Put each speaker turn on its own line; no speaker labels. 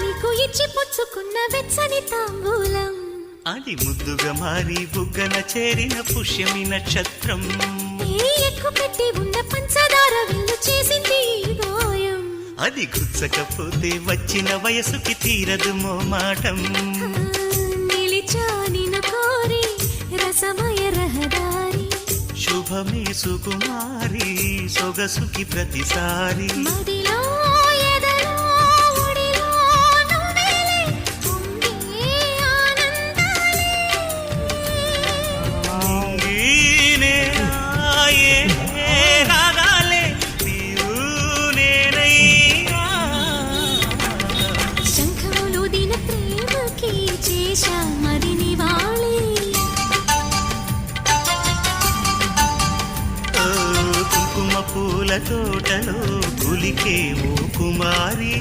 నీకు ఇచ్చి పుచ్చుకున్న వెచ్చని తాంబూలం
అది ముద్దుగా మారి బుగ్గన చేరిన పుష్యమి నక్షత్రం
ఎక్కు పెట్టి ఉన్న పంచదార విల్లు చేసింది గాయం
అది గుచ్చకపోతే వచ్చిన వయసుకి తీరదు మోమాటం
నిలిచా నిన్ను కోరి రసమయ రహదారి
శుభమే సుకుమారి సొగసుకి ప్రతిసారి
మదిలో ఎదలో ఒడిలో నువ్వేలే పొంగే ఆనందాలే
నీనే ఆయే రాగాలే నీవు నేనయ్యా
శంఖములు దిన ప్రేమకి చేశా మదిని వాళి
కుంకుమ పూల తోటలో కులికేమో కుమారి